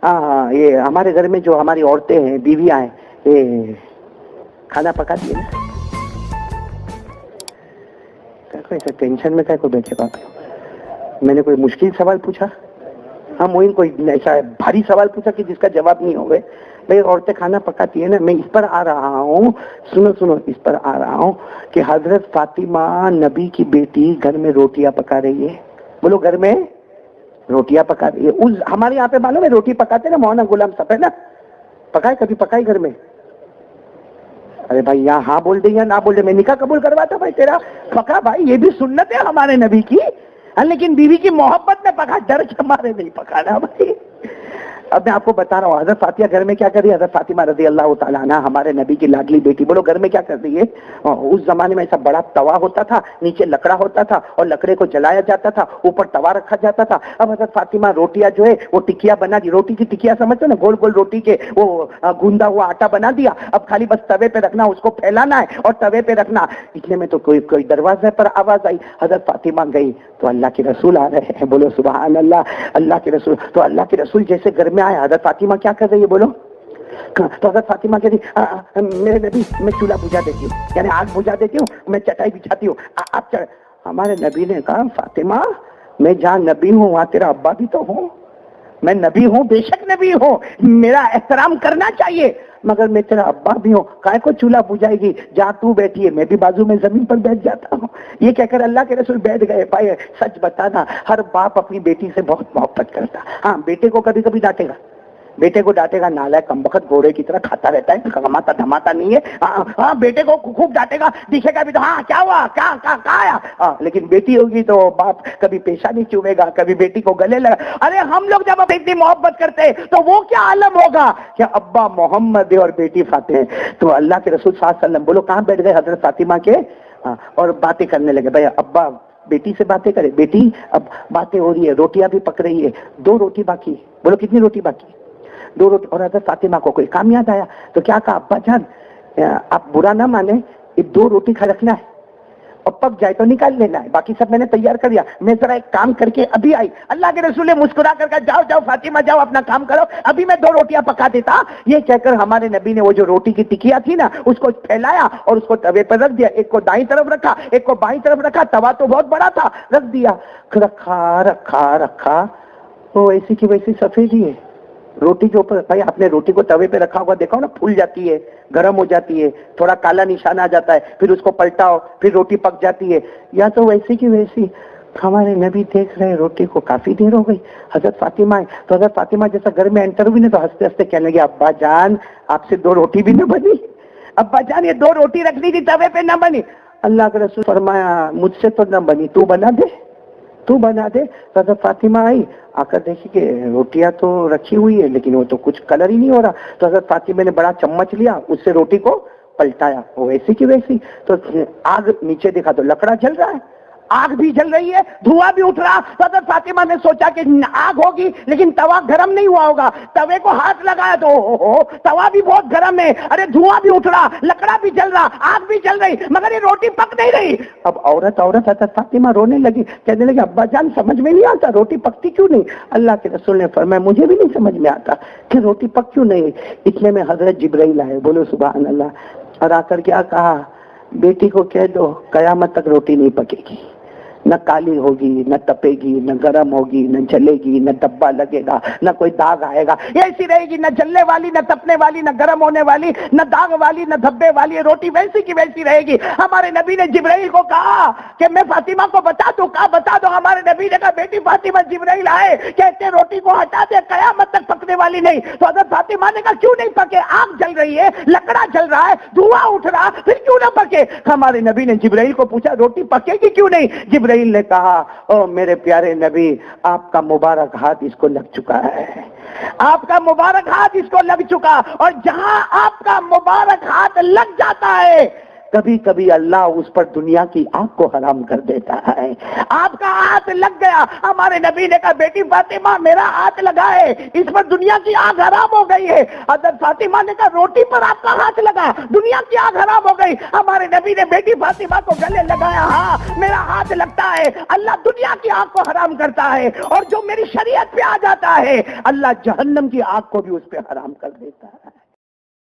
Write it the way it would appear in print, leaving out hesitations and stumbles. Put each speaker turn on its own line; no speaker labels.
ہاں یہ ہمارے گھر میں جو ہماری عورتیں ہیں بیویاں ہیں یہ کھانا پکاتی ہے نا. ایسا ٹینشن میں کو بیٹھے بات میں نے کوئی مشکل سوال پوچھا؟ ہاں موین کوئی ایسا بھاری سوال پوچھا کہ جس کا جواب نہیں ہوگا؟ بھائی عورتیں کھانا پکاتی ہے نا. میں اس پر آ رہا ہوں، سنو اس پر آ رہا ہوں کہ حضرت فاطمہ نبی کی بیٹی گھر میں روٹیاں پکا رہی ہے. بولو گھر میں روٹیاں پکا رہی ہے. ہمارے یہاں پہ معلوم ہے روٹی پکاتے نا مولانا غلام صاحب ہے نا، پکائے کبھی پکائی گھر میں؟ ارے بھائی یہاں ہاں بول دیں یا نہ بول دیں، میں نکاح قبول کرواتا بھائی تیرا. پکا بھائی، یہ بھی سنت ہے ہمارے نبی کی. لیکن بیوی کی محبت میں پکا، ڈر کے مارے نہیں پکانا بھائی. اب میں آپ کو بتا رہا ہوں حضرت فاطمہ گھر میں کیا کر رہی ہے. حضرت فاطمہ رضی اللہ تعالیٰ عنہ ہمارے نبی کی لاڈلی بیٹی. بولو گھر میں کیا کر رہی ہے؟ اس زمانے میں ایسا بڑا توا ہوتا تھا، نیچے لکڑا ہوتا تھا اور لکڑے کو جلایا جاتا تھا، اوپر توا رکھا جاتا تھا. اب حضرت فاطمہ روٹیاں جو ہے وہ ٹکیا بنا دی. روٹی کی ٹکیا سمجھتے نا، گول گول روٹی کے وہ گوندا ہوا آٹا بنا دیا. اب خالی بس توے پہ رکھنا، اس کو پھیلانا ہے اور توے پہ رکھنا. اتنے میں تو کوئی دروازے پر آواز آئی. حضرت فاطمہ گئی تو اللہ کے رسول آ رہے ہیں. بولو سبحان اللہ. اللہ کے رسول تو اللہ کے رسول جیسے گھر میں آئے. حضرت فاطمہ کیا کر رہی ہے بولو؟ تو حضرت فاطمہ کہتی میرے نبی میں چولہا بجھا دیتی ہوں، یعنی آگ بجھا دیتی ہوں، میں چٹائی بچھاتی ہوں. آپ ہمارے نبی نے کہا فاطمہ میں جہاں نبی ہوں وہاں تیرا ابا بھی تو ہوں. میں نبی ہوں، بے شک نبی ہوں، میرا احترام کرنا چاہیے، مگر میں تیرا ابا بھی ہوں. کائے کو چولہا بجھائے گی؟ جہاں تو بیٹھی ہے میں بھی بازو میں زمین پر بیٹھ جاتا ہوں. یہ کہہ کر اللہ کے رسول بیٹھ گئے. بھائی سچ بتانا، ہر باپ اپنی بیٹی سے بہت محبت کرتا. ہاں بیٹے کو کبھی کبھی ڈانٹے گا، بیٹے کو ڈانٹے گا، نالائق کمبخت گھوڑے کی طرح کھاتا رہتا ہے، کماتا دھماتا نہیں ہے. ہاں بیٹے کو خوب ڈانٹے گا، دکھے گا بھی تو ہاں کیا ہوا، کیا آیا. لیکن بیٹی ہوگی تو باپ کبھی پیشانی چومے گا، کبھی بیٹی کو گلے لگا. ارے ہم لوگ جب اتنی محبت کرتے تو وہ کیا عالم ہوگا کہ ابا محمد ہے اور بیٹی فاطمہ ہے. تو اللہ کے رسول صلی اللہ علیہ وسلم بولو کہاں بیٹھ گئے حضرت فاطمہ کے اور باتیں کرنے لگے. بھائی ابا بیٹی سے باتیں کرے. بیٹی اب باتیں ہو رہی ہے، روٹیاں بھی پک رہی ہے، 2 روٹی باقی. بولو کتنی روٹی باقی؟ 2 روٹی. اور حضرت فاطمہ کو کوئی کام یاد آیا تو کیا کہا، ابا جان آپ برا نہ مانے، یہ 2 روٹی کھا رکھنا ہے اور پک جائے تو نکال لینا ہے، باقی سب میں نے تیار کر دیا، میں ذرا ایک کام کر کے ابھی آئی. اللہ کے رسول نے مسکرا کر کہا جاؤ جاؤ فاطمہ جاؤ اپنا کام کرو، ابھی میں 2 روٹیاں پکا دیتا. یہ کہہ کر ہمارے نبی نے وہ جو روٹی کی ٹکیا تھی نا اس کو پھیلایا اور اس کو توے پر رکھ دیا. ایک کو دائیں طرف رکھا، ایک کو بائیں طرف رکھا. توا تو بہت بڑا تھا، رکھ دیا. رکھا وہ ایسی کی ویسی سفید ہی ہے روٹی کے اوپر. بھائی آپ نے روٹی کو توے پہ رکھا ہوگا دیکھا نا، پھول جاتی ہے، گرم ہو جاتی ہے، تھوڑا کالا نشان آ جاتا ہے، پھر اس کو پلٹاؤ پھر روٹی پک جاتی ہے. یا تو ویسی کی ویسی. ہمارے نبی دیکھ رہے روٹی کو، کافی دیر ہو گئی. حضرت فاطمہ ہے تو حضرت فاطمہ جیسا گھر میں انٹر ہوئی نا تو ہنستے ہنستے کہنے لگے ابا جان آپ سے 2 روٹی بھی نہ بنی. ابا جان یہ 2 روٹی رکھنی تھی توے پہ نہ بنی. اللہ کے رسول فرمایا مجھ سے تو نہ بنی، تو بنا دے، تو بنا دے. حضرت فاطمہ آئی، آ کر دیکھی کہ روٹیاں تو رکھی ہوئی ہے لیکن وہ تو کچھ کلر ہی نہیں ہو رہا. تو حضرت فاطمہ نے بڑا چمچ لیا، اس سے روٹی کو پلٹایا، وہ ویسی کی ویسی. تو آگ نیچے دیکھا تو لکڑا جل رہا ہے، آگ بھی جل رہی ہے، دھواں بھی اٹھ رہا. تو حضرت فاطمہ نے سوچا کہ آگ ہوگی لیکن توا گرم نہیں ہوا ہوگا. توے کو ہاتھ لگایا تو توا بھی بہت گرم ہے، ارے دھواں بھی اٹھ رہا، لکڑا بھی جل رہا، آگ بھی جل رہی، مگر یہ روٹی پک نہیں رہی. اب عورت حضرت فاطمہ رونے لگی، کہنے لگی ابا جان سمجھ میں نہیں آتا روٹی پکتی کیوں نہیں. اللہ کے رسول نے فرمایا مجھے بھی نہیں سمجھ میں آتا کہ روٹی پک کیوں نہیں. اتنے میں حضرت جبرائیل آئے. بولو سبحان اللہ. اور آ کر کیا کہا، بیٹی کو کہہ دو قیامت تک روٹی نہیں پکے گی، نہ کالی ہوگی، نہ تپے گی، نہ گرم ہوگی، نہ جلے گی، نہ ڈبا لگے گا، نہ کوئی داغ آئے گا. یہ ایسی رہے گی، نہ جلنے والی، نہ تپنے والی، نہ گرم ہونے والی، نہ داغ والی، نہ دھبے والی. روٹی ویسی کی ویسی رہے گی. ہمارے نبی نے جبرائیل کو کہا کہ میں فاطمہ کو بتا دوں. کہا بتا دو. ہمارے نبی نے کہا بیٹی فاطمہ جبرائیل آئے کہتے روٹی کو ہٹا دے، قیامت تک پکنے والی نہیں. تو حضرت فاطمہ نے کہا کیوں نہیں پکے، آگ جل رہی ہے، لکڑا جل رہا ہے، دھواں اٹھ رہا، پھر کیوں نہ پکے. ہمارے نبی نے جبرائیل کو پوچھا روٹی پکے گی کیوں نہیں. جبرائیل نے کہا او میرے پیارے نبی آپ کا مبارک ہاتھ اس کو لگ چکا ہے، آپ کا مبارک ہاتھ اس کو لگ چکا. اور جہاں آپ کا مبارک ہاتھ لگ جاتا ہے کبھی کبھی اللہ اس پر دنیا کی آگ کو حرام کر دیتا ہے. آپ کا ہاتھ لگ گیا, ہمارے نبی نے کہا بیٹی فاطمہ میرا ہاتھ لگا ہے, اس پر دنیا کی آگ حرام ہو گئی ہے. حضرت فاطمہ نے کہا روٹی پر آپ کا ہاتھ لگا, دنیا کی آگ حرام ہو گئی. ہمارے نبی نے بیٹی فاطمہ کو گلے لگایا, ہاں میرا ہاتھ لگتا ہے, اللہ دنیا کی آگ کو حرام کرتا ہے, اور جو میری شریعت پہ آ جاتا ہے اللہ جہنم کی آگ کو بھی اس پہ حرام کر دیتا ہے.